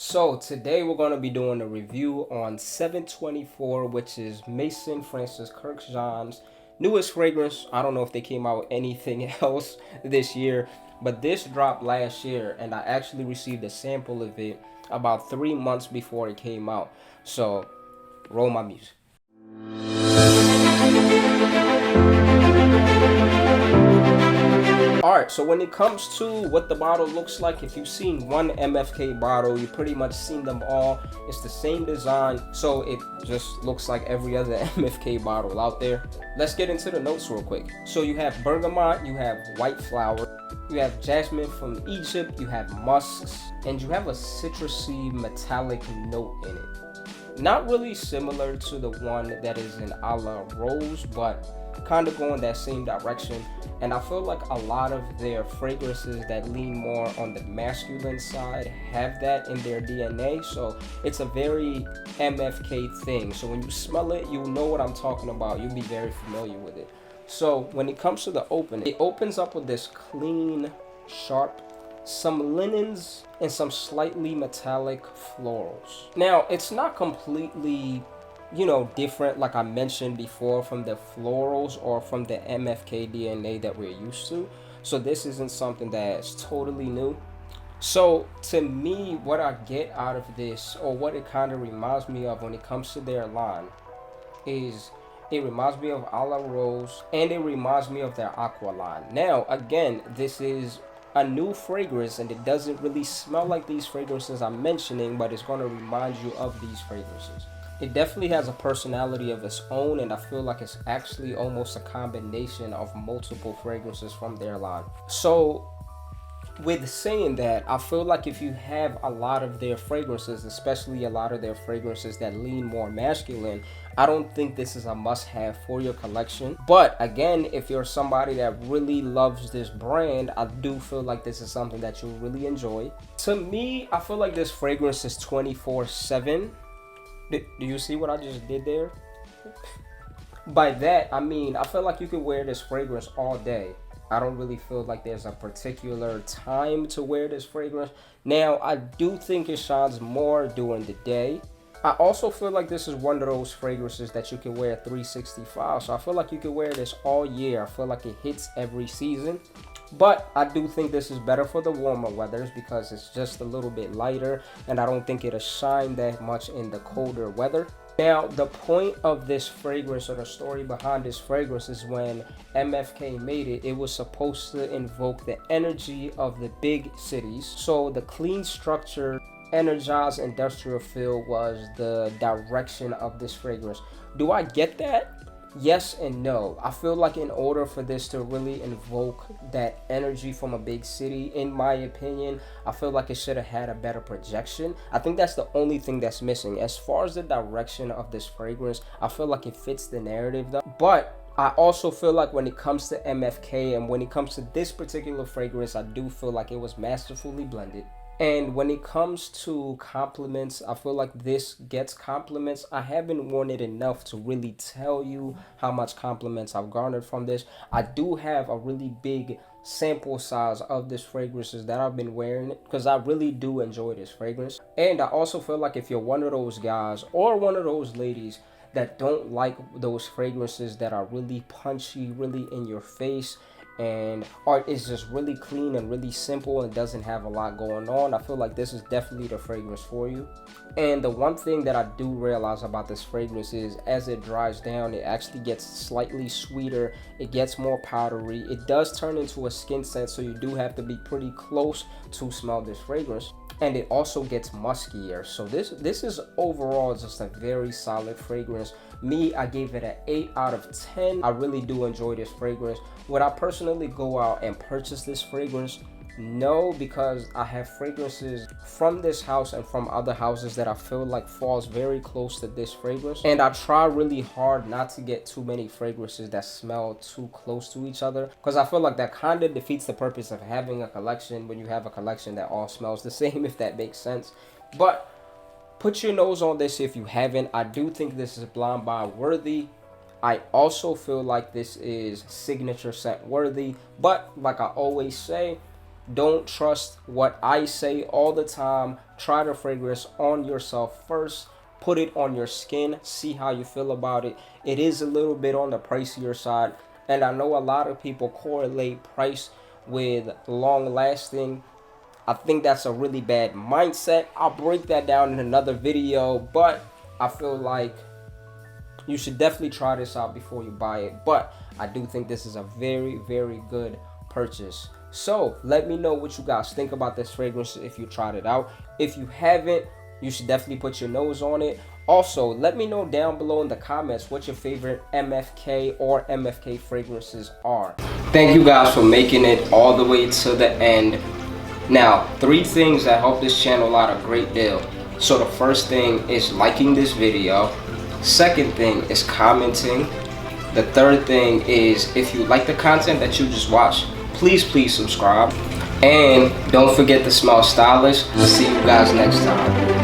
So today we're going to be doing a review on 724, which is Maison Francis Kurkdjian's newest fragrance. I don't know if they came out with anything else this year, but this dropped last year and I actually received a sample of it about 3 months before it came out. So roll my music. Alright, so when it comes to what the bottle looks like, if you've seen one MFK bottle, you've pretty much seen them all. It's the same design, so it just looks like every other MFK bottle out there. Let's get into the notes real quick. So you have bergamot, you have white flower, you have jasmine from Egypt, you have musks, and you have a citrusy metallic note in it. Not really similar to the one that is in a la rose, but kind of going that same direction. And I feel like a lot of their fragrances that lean more on the masculine side have that in their DNA. So it's a very MFK thing. So when you smell it, you'll know what I'm talking about. You'll be very familiar with it. So when it comes to the opening, it opens up with this clean, sharp, some linens, and some slightly metallic florals. Now, it's not completely different like I mentioned before from the florals or from the MFK DNA that we're used to. So this isn't something that's totally new. So to me, what I get out of this, or what it kind of reminds me of when it comes to their line, is it reminds me of a la rose and it reminds me of their aqua line. Now again, this is a new fragrance and it doesn't really smell like these fragrances I'm mentioning, but it's going to remind you of these fragrances. It definitely has a personality of its own, and I feel like it's actually almost a combination of multiple fragrances from their line. So with saying that, I feel like if you have a lot of their fragrances, especially a lot of their fragrances that lean more masculine, I don't think this is a must-have for your collection. But again, if you're somebody that really loves this brand, I do feel like this is something that you'll really enjoy. To me, I feel like this fragrance is 24/7. Do you see what I just did there? By that, I mean, I feel like you could wear this fragrance all day. I don't really feel like there's a particular time to wear this fragrance. Now, I do think it shines more during the day. I also feel like this is one of those fragrances that you can wear 365. So I feel like you can wear this all year. I feel like it hits every season. But I do think this is better for the warmer weathers because it's just a little bit lighter and I don't think it'll shine that much in the colder weather. Now, the point of this fragrance, or the story behind this fragrance, is when MFK made it, it was supposed to invoke the energy of the big cities. So the clean structure, energized industrial feel was the direction of this fragrance. Do I get that? Yes and no. I feel like in order for this to really invoke that energy from a big city, in my opinion, I feel like it should have had a better projection. I think that's the only thing that's missing. As far as the direction of this fragrance, I feel like it fits the narrative though. But I also feel like when it comes to MFK and when it comes to this particular fragrance, I do feel like it was masterfully blended. And when it comes to compliments, I feel like this gets compliments. I haven't worn it enough to really tell you how much compliments I've garnered from this. I do have a really big sample size of this fragrances that I've been wearing it because I really do enjoy this fragrance. And I also feel like if you're one of those guys or one of those ladies that don't like those fragrances that are really punchy, really in your face, and art is just really clean and really simple and doesn't have a lot going on, I feel like this is definitely the fragrance for you. And the one thing that I do realize about this fragrance is as it dries down, it actually gets slightly sweeter, it gets more powdery, it does turn into a skin scent, so you do have to be pretty close to smell this fragrance. And it also gets muskier. So this is overall just a very solid fragrance. Me, I gave it an 8 out of 10. I really do enjoy this fragrance. Would I personally go out and purchase this fragrance? No, because I have fragrances from this house and from other houses that I feel like falls very close to this fragrance. And I try really hard not to get too many fragrances that smell too close to each other, because I feel like that kind of defeats the purpose of having a collection when you have a collection that all smells the same, if that makes sense. But put your nose on this if you haven't. I do think this is blind buy worthy. I also feel like this is signature scent worthy, but like I always say, don't trust what I say all the time. try the fragrance on yourself first. Put it on your skin, see how you feel about it. It is a little bit on the pricier side, and I know a lot of people correlate price with long lasting. I think that's a really bad mindset. I'll break that down in another video, but I feel like you should definitely try this out before you buy it. But I do think this is a very, very good purchase. So let me know what you guys think about this fragrance if you tried it out. If you haven't, you should definitely put your nose on it. Also, let me know down below in the comments what your favorite MFK or MFK fragrances are. Thank you guys for making it all the way to the end. Now, 3 things that help this channel out a great deal. So the first thing is liking this video. Second thing is commenting. The third thing is, if you like the content that you just watched, please subscribe. And don't forget to smell stylish. See you guys next time.